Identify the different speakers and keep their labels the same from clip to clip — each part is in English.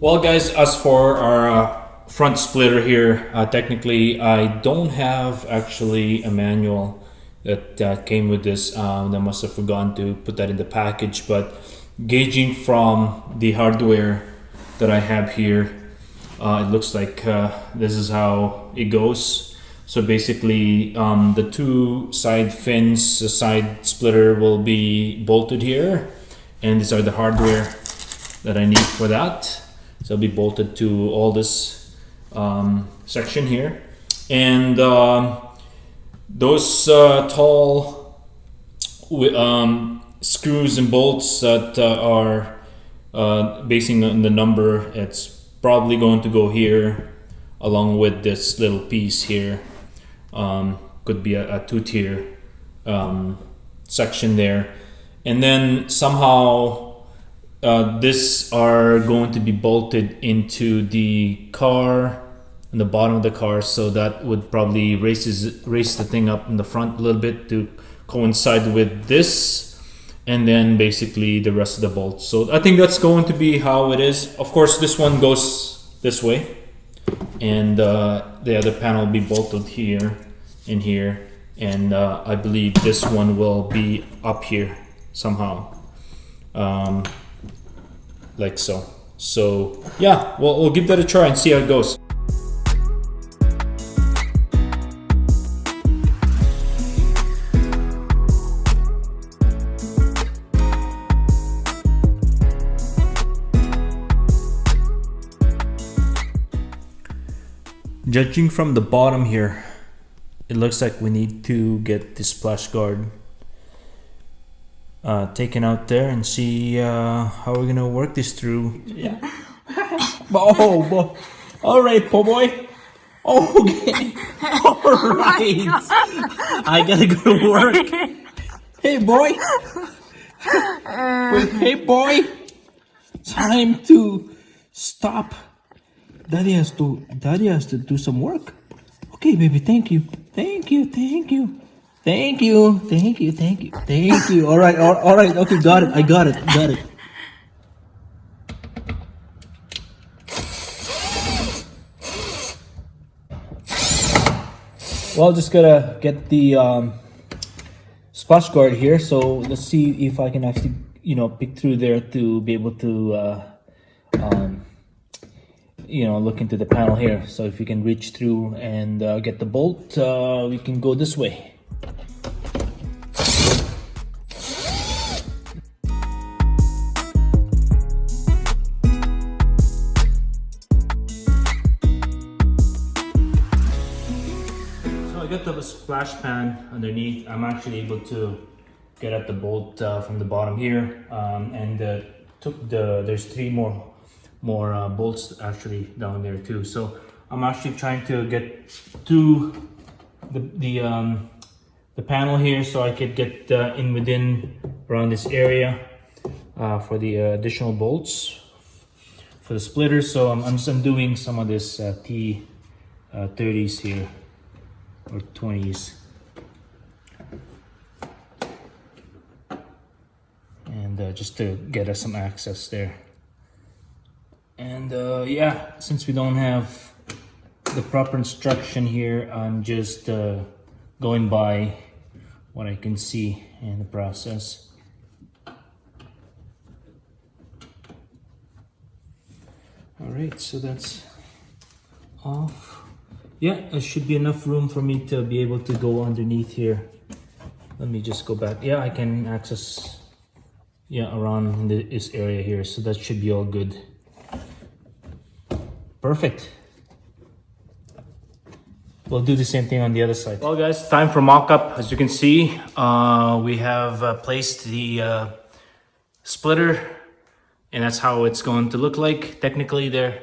Speaker 1: Well, guys, as for our front splitter here, technically I don't have actually a manual that came with this. I must have forgotten to put that in the package, but gauging from the hardware that I have here, it looks like this is how it goes. So basically the two side fins, the side splitter will be bolted here, and these are the hardware that I need for that. So it'll be bolted to all this section here, and those tall screws and bolts that are basing on the number, it's probably going to go here along with this little piece here. Could be a two-tier section there, and then somehow these are going to be bolted into the car, in the bottom of the car, so that would probably raise the thing up in the front a little bit to coincide with this, and then basically the rest of the bolts. So I think that's going to be how it is. Of course, this one goes this way, and the other panel will be bolted here and here, and I believe this one will be up here somehow. Like so. So yeah, well, we'll give that a try and see how it goes. Judging from the bottom here, it looks like we need to get this splash guard taken out there and see how we're gonna work this through.
Speaker 2: Yeah. Oh, all right, po boy. Okay. All right. I gotta go to work. Hey, boy. Hey, boy. Time to stop. Daddy has to do some work. Okay, baby. Thank you. Thank you. Thank you. Thank you, thank you, thank you, thank you. All right, okay, got it, I got it. Well, just gotta get the splash guard here. So let's see if I can actually, pick through there to be able to, look into the panel here. So if you can reach through and get the bolt, we can go this way. I got the splash pan underneath. I'm actually able to get at the bolt from the bottom here, and there's three more bolts actually down there too. So I'm actually trying to get to the panel here so I could get within around this area for the additional bolts for the splitter. So I'm just undoing some of this T30s here, or 20s, and just to get us some access there. And yeah, since we don't have the proper instruction here, I'm just going by what I can see in the process. All right, so that's off. Yeah, there should be enough room for me to be able to go underneath here. Let me just go back. Yeah, I can access around in this area here, so that should be all good. Perfect. We'll do the same thing on the other side. Well, guys, time for mock-up. As you can see, we have placed the splitter, and that's how it's going to look like technically there.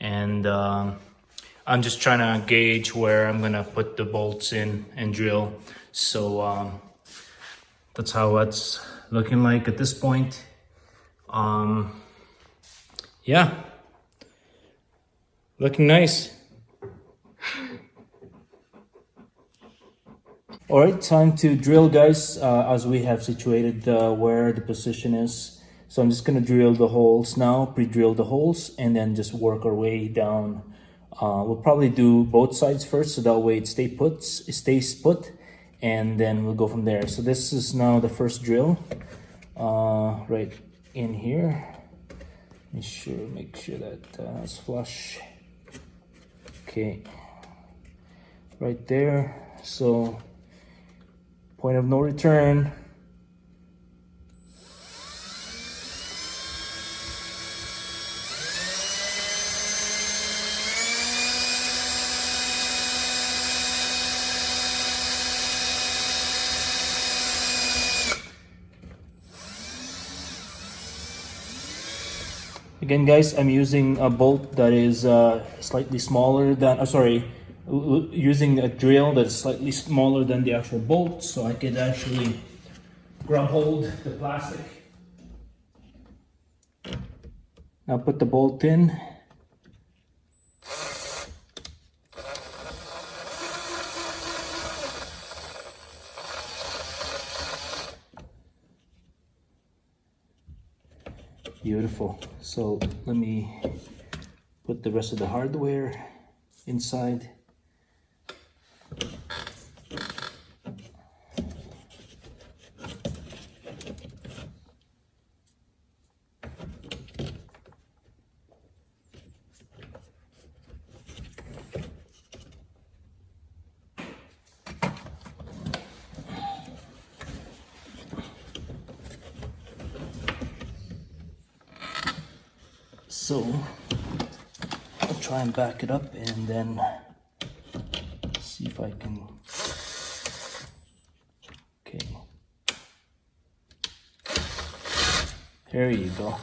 Speaker 2: And I'm just trying to gauge where I'm gonna put the bolts in and drill. So that's how it's looking like at this point. Yeah, looking nice. All right, time to drill, guys. As we have situated where the position is, So I'm just gonna drill the holes now, pre-drill the holes, and then just work our way down. We'll probably do both sides first, so that way it stays put, and then we'll go from there. So this is now the first drill, right in here. Make sure that it's flush. Okay, right there. So point of no return. Again, guys, I'm using a bolt that is slightly smaller than, using a drill that's slightly smaller than the actual bolt, so I could actually grab hold the plastic. Now put the bolt in. Beautiful. So let me put the rest of the hardware inside. So I'll try and back it up and then see if I can. Okay, there you go.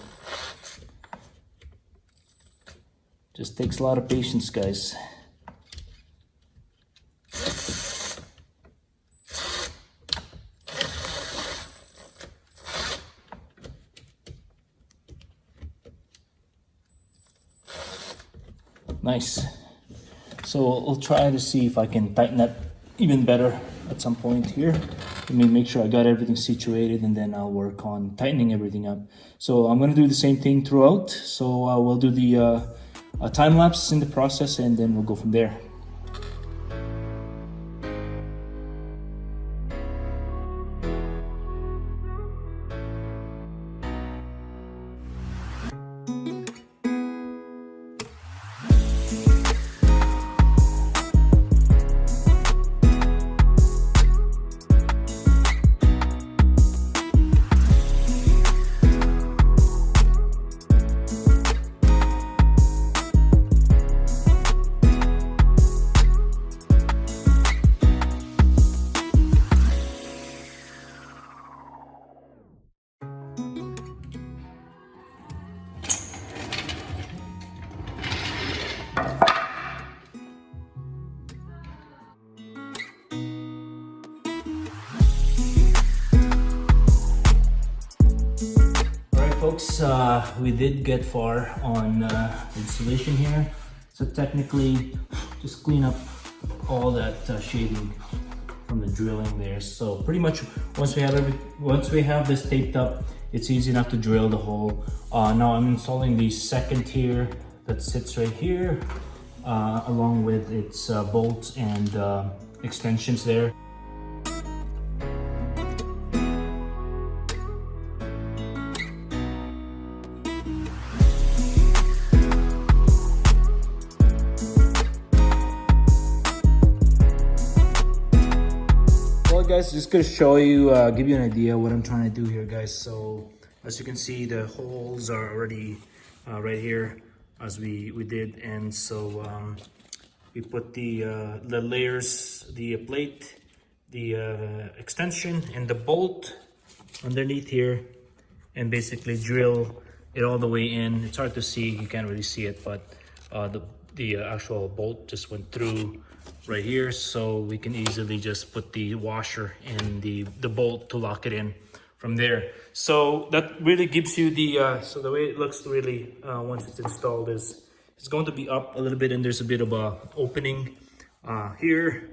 Speaker 2: Just takes a lot of patience, guys. Nice. So I'll try to see if I can tighten that even better at some point here. Let me make sure I got everything situated, and then I'll work on tightening everything up. So I'm gonna do the same thing throughout. So we'll do the time lapse in the process, and then we'll go from there. Folks, we did get far on installation here, so technically just clean up all that shading from the drilling there. So pretty much once we have this taped up, it's easy enough to drill the hole. Now I'm installing the second tier that sits right here, along with its bolts and extensions there. Guys, just gonna show you, give you an idea what I'm trying to do here, guys. So as you can see, the holes are already right here as we did, and so we put the layers, the plate, the extension, and the bolt underneath here, and basically drill it all the way in. It's hard to see, you can't really see it, but the actual bolt just went through right here, so we can easily just put the washer and the bolt to lock it in from there. So that really gives you the so the way it looks really once it's installed is it's going to be up a little bit, and there's a bit of a opening here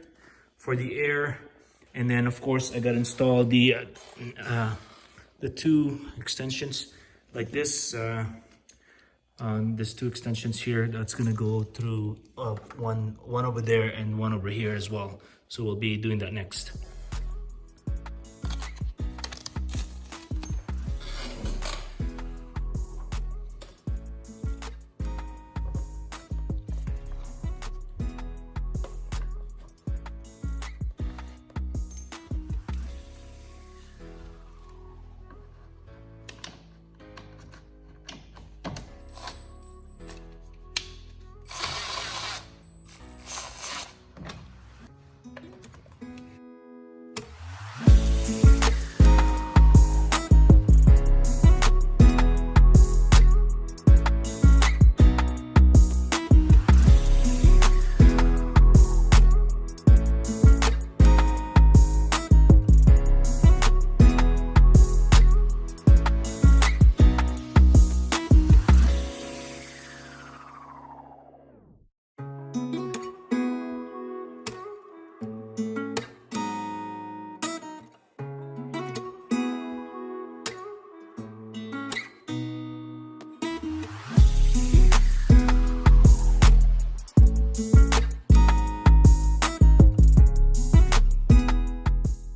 Speaker 2: for the air. And then of course I got installed the two extensions like this. There's two extensions here that's gonna go through one over there and one over here as well. So we'll be doing that next.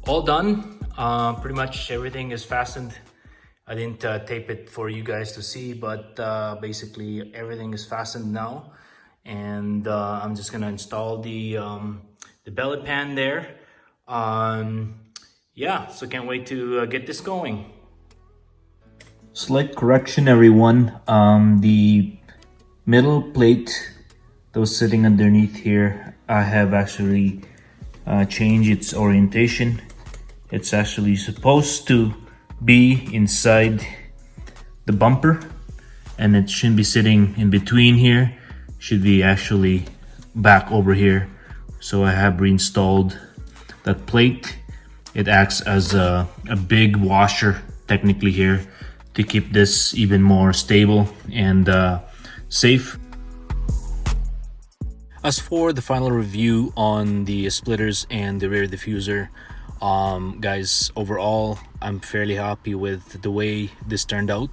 Speaker 2: All done. Pretty much everything is fastened. I didn't tape it for you guys to see, but basically everything is fastened now. And I'm just gonna install the belly pan there. Yeah, so can't wait to get this going. Slight correction, everyone. The middle plate that was sitting underneath here, I have actually changed its orientation. It's actually supposed to be inside the bumper, and it shouldn't be sitting in between here. Should be actually back over here. So I have reinstalled that plate. It acts as a big washer technically here to keep this even more stable and safe. As for the final review on the splitters and the rear diffuser, guys, overall I'm fairly happy with the way this turned out.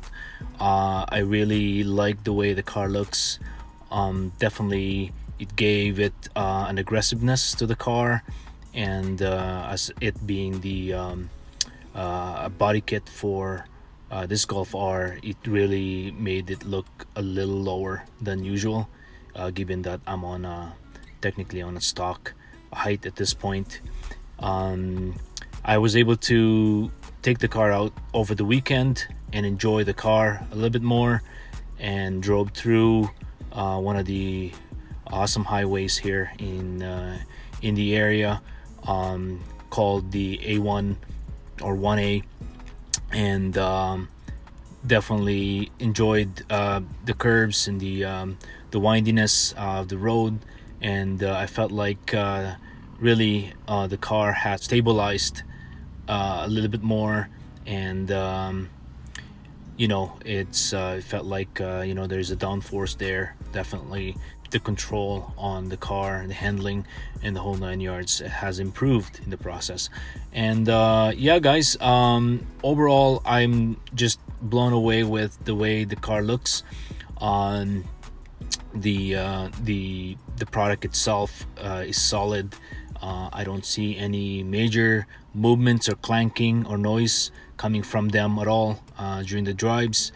Speaker 2: I really like the way the car looks. Definitely it gave it an aggressiveness to the car, and as it being the body kit for this Golf R, it really made it look a little lower than usual, given that I'm on technically on a stock height at this point. I was able to take the car out over the weekend and enjoy the car a little bit more, and drove through one of the awesome highways here in the area, called the A1 or 1A, and definitely enjoyed the curves and the windiness of the road, and I felt like really the car had stabilized a little bit more, and you know, it felt like you know, there's a downforce there. Definitely the control on the car, the handling, and the whole 9 yards has improved in the process. And yeah, guys, overall I'm just blown away with the way the car looks. On the product itself is solid. I don't see any major movements or clanking or noise coming from them at all during the drives.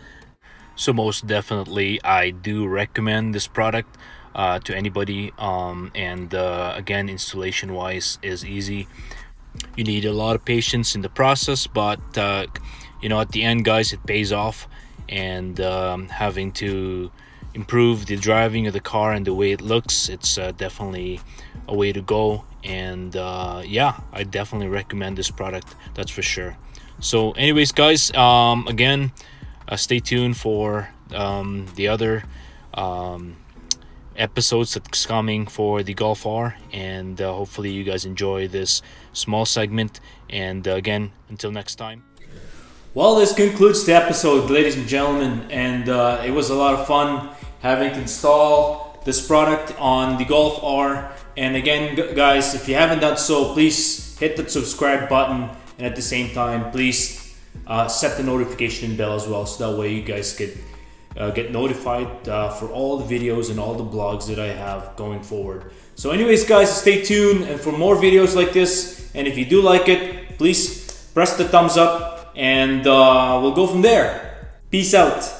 Speaker 2: So most definitely I do recommend this product to anybody, and again, installation wise is easy. You need a lot of patience in the process, but you know, at the end, guys, it pays off. And having to improve the driving of the car and the way it looks, it's definitely a way to go. And yeah, I definitely recommend this product, that's for sure. So anyways, guys, again, stay tuned for the other episodes that's coming for the Golf R, and hopefully you guys enjoy this small segment. And again, until next time. Well, this concludes the episode, ladies and gentlemen, and it was a lot of fun having to install this product on the Golf R. And again, guys, if you haven't done so, please hit that subscribe button, and at the same time, please
Speaker 1: set the notification bell as well, so that way you guys could get notified for all the videos and all the blogs that I have going forward. So anyways guys, stay tuned and for more videos like this, and if you do like it, please press the thumbs up and we'll go from there. Peace out.